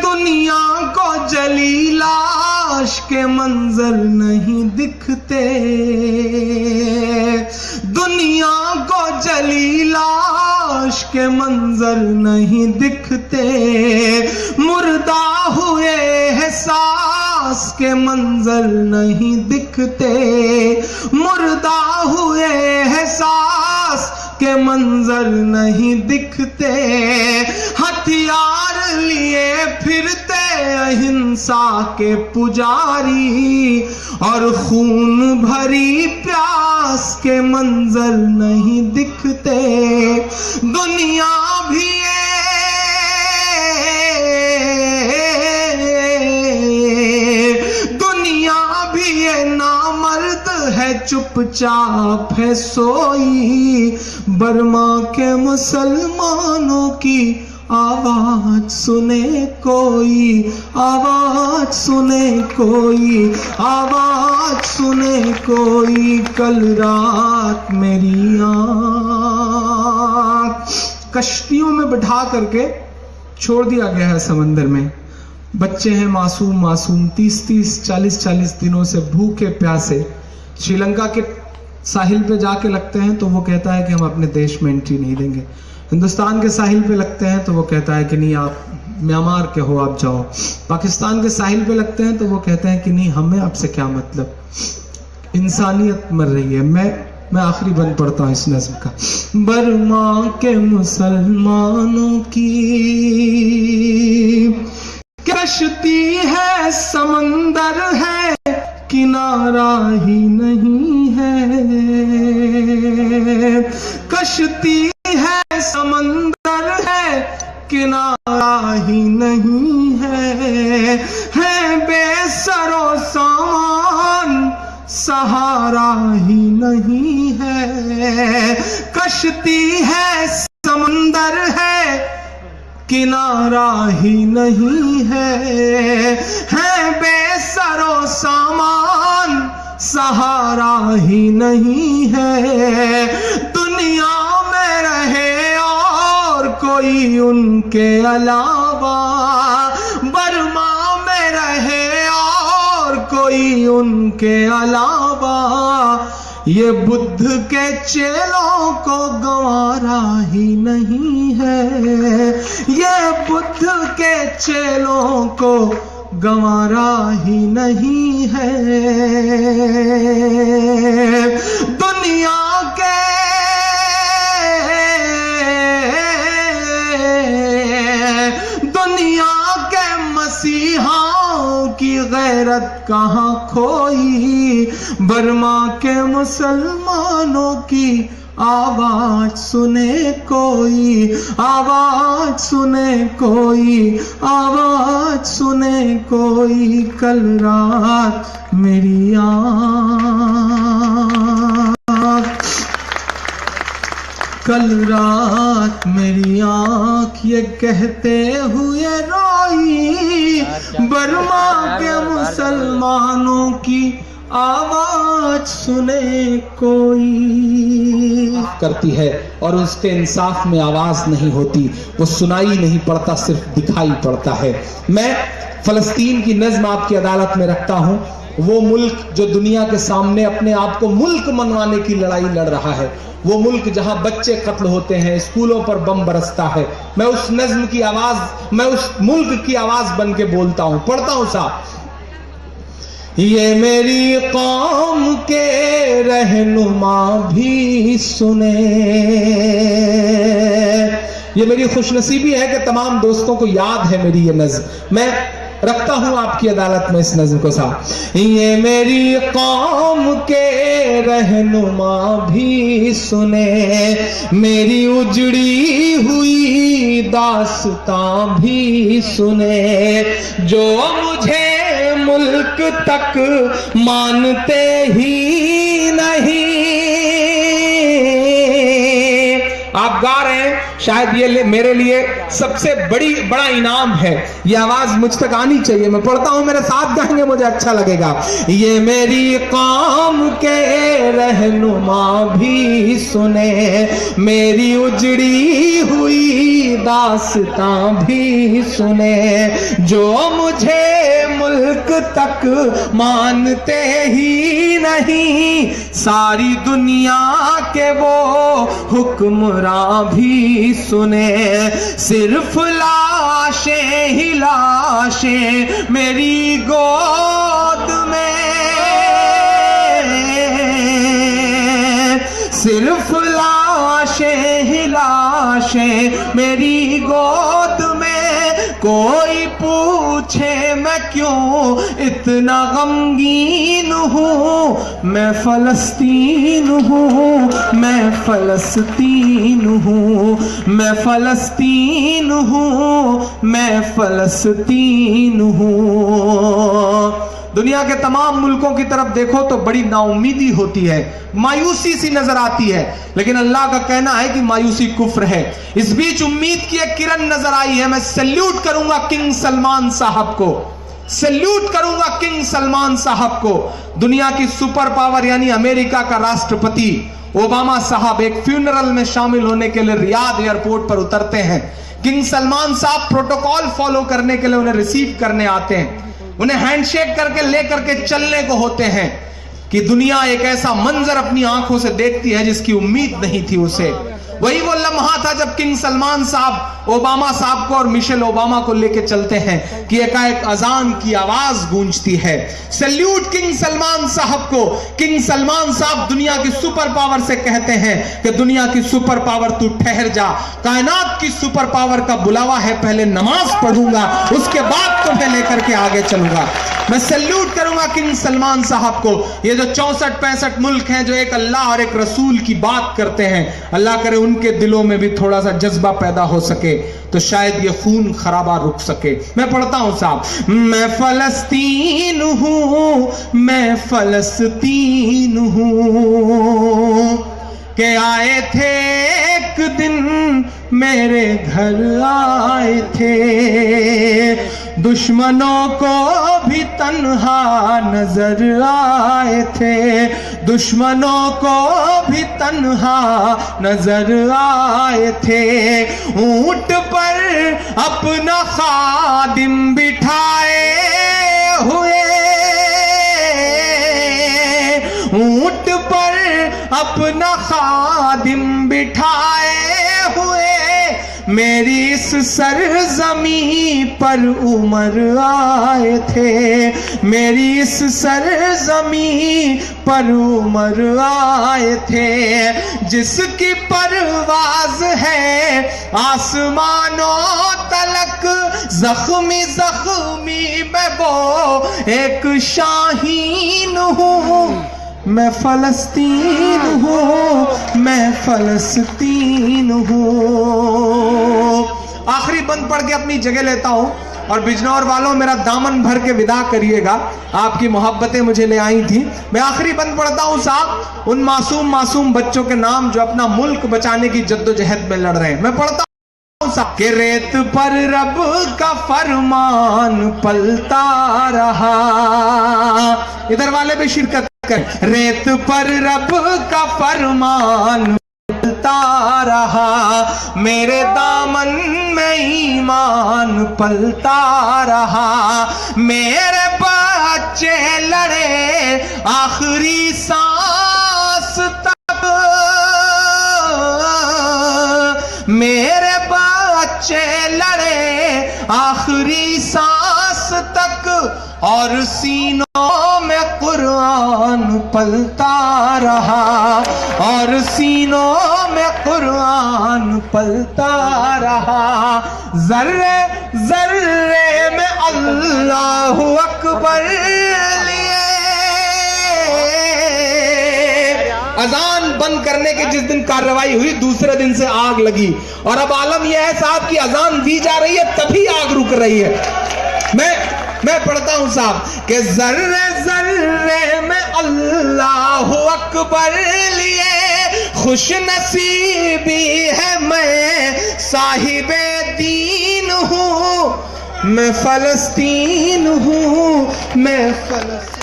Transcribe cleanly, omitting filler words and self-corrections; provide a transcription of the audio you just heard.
دنیا کو جلی لاش کے منظر نہیں دکھتے، دنیا کو جلی لاش کے منظر نہیں دکھتے، مردہ ہوئے احساس کے منظر نہیں دکھتے، مردہ ہوئے احساس کے منظر نہیں دکھتے، ہتھیار لیے پھرتے اہنسا کے پجاری، اور خون بھری پیاس کے منظر نہیں دکھتے، دنیا بھی نامرد ہے، چپ چاپ ہے سوئی، برما کے مسلمانوں کی آواز سنے کوئی، آواز سنے کوئی، آواز سنے کوئی، کل رات میری آنکھ۔ کشتیوں میں بٹھا کر کے چھوڑ دیا گیا ہے سمندر میں، بچے ہیں معصوم معصوم، 30-40 دنوں سے بھوکے پیاسے، شری لنکا کے ساحل پہ جا کے لگتے ہیں تو وہ کہتا ہے کہ ہم اپنے دیش میں انٹری نہیں دیں گے، ہندوستان کے ساحل پہ لگتے ہیں تو وہ کہتا ہے کہ نہیں آپ میانمار کے ہو آپ جاؤ، پاکستان کے ساحل پہ لگتے ہیں تو وہ کہتے ہیں کہ نہیں ہمیں اب سے کیا مطلب، انسانیت مر رہی ہے۔ میں آخری بند پڑھتا ہوں اس نظم کا۔ برما کے مسلمانوں کی کشتی ہے، سمندر ہے، کنارہ ہی نہیں ہے، کشتی ہے، سمندر ہے، کنارہ ہی نہیں ہے بے سر و سامان، سہارا ہی نہیں ہے، کشتی ہے، سمندر ہے، کنارہ ہی نہیں ہے بے سر و سامان، سہارا ہی نہیں ہے، دنیا میں رہے اور کوئی ان کے علاوہ، برما میں رہے اور کوئی ان کے علاوہ، یہ بدھ کے چیلوں کو گوارا ہی نہیں ہے، یہ بدھ کے چیلوں کو گوارا ہی نہیں ہے، دنیا کے مسیحاؤں کی غیرت کہاں کھوئی، برما کے مسلمانوں کی آواز سنے کوئی، آواز سنے کوئی، آواز سنے کوئی، کل رات میری آنکھ، کل رات میری آنکھ یہ کہتے ہوئے روئی، برما کے مسلمانوں کی آواز سنے کوئی کرتی ہے، اور اس کے انصاف میں آواز نہیں ہوتی، وہ سنائی نہیں پڑتا، صرف دکھائی پڑتا ہے۔ میں فلسطین کی نظم آپ کی عدالت میں رکھتا ہوں، وہ ملک جو دنیا کے سامنے اپنے آپ کو ملک منوانے کی لڑائی لڑ رہا ہے، وہ ملک جہاں بچے قتل ہوتے ہیں، اسکولوں پر بم برستا ہے، میں اس نظم کی آواز، میں اس ملک کی آواز بن کے بولتا ہوں، پڑھتا ہوں صاحب۔ یہ میری قوم کے رہنما بھی سنے، یہ میری خوش نصیبی ہے کہ تمام دوستوں کو یاد ہے میری یہ نظم، میں رکھتا ہوں آپ کی عدالت میں اس نظم کو صاحب۔ یہ میری قوم کے رہنما بھی سنے، میری اجڑی ہوئی داستان بھی سنے، جو مجھے ملک تک مانتے ہی نہیں۔ آپ گا رہے ہیں شاید یہ میرے لیے سب سے بڑا انعام ہے. یہ آواز مجھ تک آنی چاہیے. میں پڑھتا ہوں, میرے ساتھ گائیں گے, مجھے اچھا لگے گا. یہ میری قوم کے رہنما بھی سنے, میری اجڑی ہوئی داستاں بھی سنے, جو مجھے ملک تک مانتے ہی نہیں, ساری دنیا کے وہ حکمراں بھی سنے. صرف لاشیں ہی لاشیں میری گود میں, صرف لاشیں ہی لاشیں میری گود میں. کوئی پوچھے میں کیوں اتنا غمگین ہوں, میں فلسطین ہوں, میں فلسطین ہوں, میں فلسطین ہوں, میں فلسطین ہوں. دنیا کے تمام ملکوں کی طرف دیکھو تو بڑی نا امیدی ہوتی ہے, مایوسی سی نظر آتی ہے, لیکن اللہ کا کہنا ہے کہ مایوسی کفر ہے. اس بیچ امید کی ایک کرن نظر آئی ہے. میں سیلیوٹ کروں گا کنگ سلمان صاحب کو, سیلیوٹ کروں گا کنگ سلمان صاحب کو. دنیا کی سپر پاور یعنی امریکہ کا راشٹرپتی اوباما صاحب ایک فیونرل میں شامل ہونے کے لیے ریاض ایئرپورٹ پر اترتے ہیں. کنگ سلمان صاحب پروٹوکول فالو کرنے کے لیے انہیں ریسیو کرنے آتے ہیں. انہیں ہینڈ شیک کر کے لے کر کے چلنے کو ہوتے ہیں کہ دنیا ایک ایسا منظر اپنی آنکھوں سے دیکھتی ہے جس کی امید نہیں تھی اسے. وہی وہ لمحہ تھا جب کنگ سلمان صاحب اوباما صاحب کو اور مشیل اوباما کو لے کے چلتے ہیں کہ ایک اذان کی آواز گونجتی ہے. سیلیوٹ کنگ سلمان صاحب کو. کنگ سلمان صاحب دنیا کی سپر پاور سے کہتے ہیں کہ دنیا کی سپر پاور تو ٹھہر جا, کائنات کی سپر پاور کا بلاوا ہے, پہلے نماز پڑھوں گا اس کے بعد تمہیں لے کر کے آگے چلوں گا. میں سیلیوٹ کروں گا کنگ سلمان صاحب کو. یہ جو 64-65 ملک ہیں جو ایک اللہ اور ایک رسول کی بات کرتے ہیں, اللہ کرے ان کے دلوں میں بھی تھوڑا سا جذبہ پیدا ہو سکے تو شاید یہ خون خرابہ رک سکے. میں پڑھتا ہوں صاحب, میں فلسطین ہوں, میں فلسطین ہوں, کہ آئے تھے ایک دن میرے گھر آئے تھے, دشمنوں کو بھی تنہا نظر آئے تھے, دشمنوں کو بھی تنہا نظر آئے تھے. اونٹ پر اپنا خادم بٹھائے ہوئے, اونٹ پر اپنا خادم بٹھائے ہوئے, میری اس سرزمین پر عمر آئے تھے, میری اس سرزمین پر عمر آئے تھے, جس کی پرواز ہے آسمانوں تلک, زخمی زخمی میں وہ ایک شاہین ہوں, میں فلسطین ہوں, میں فلسطین ہوں. آخری بند پڑھ کے اپنی جگہ لیتا ہوں, اور بجنور والوں میرا دامن بھر کے ودا کریے گا, آپ کی محبتیں مجھے لے آئی تھی. میں آخری بند پڑھتا ہوں صاحب ان معصوم بچوں کے نام جو اپنا ملک بچانے کی جدوجہد میں لڑ رہے ہیں. میں پڑھتا ہوں صاحب کہ ریت پر رب کا فرمان پلتا رہا, ادھر والے بھی شرکت, ریت پر رب کا فرمان پلتا رہا, میرے دامن میں ایمان پلتا رہا, میرے بچے لڑے آخری سانس تک, میرے بچے لڑے آخری سانس تک, اور سینوں میں قرآن پلتا رہا, اور سینوں میں قرآن پلتا رہا, ذرے ذرے میں اللہ اکبر لیے. اذان بند کرنے کے جس دن کارروائی ہوئی دوسرے دن سے آگ لگی, اور اب عالم یہ ہے صاحب کی اذان دی جا رہی ہے تبھی آگ رک رہی ہے. میں پڑھتا ہوں صاحب کہ ذرے ذرے میں اللہ اکبر لیے, خوش نصیبی ہے میں صاحب دین ہوں، میں فلسطین ہوں، میں فلسطین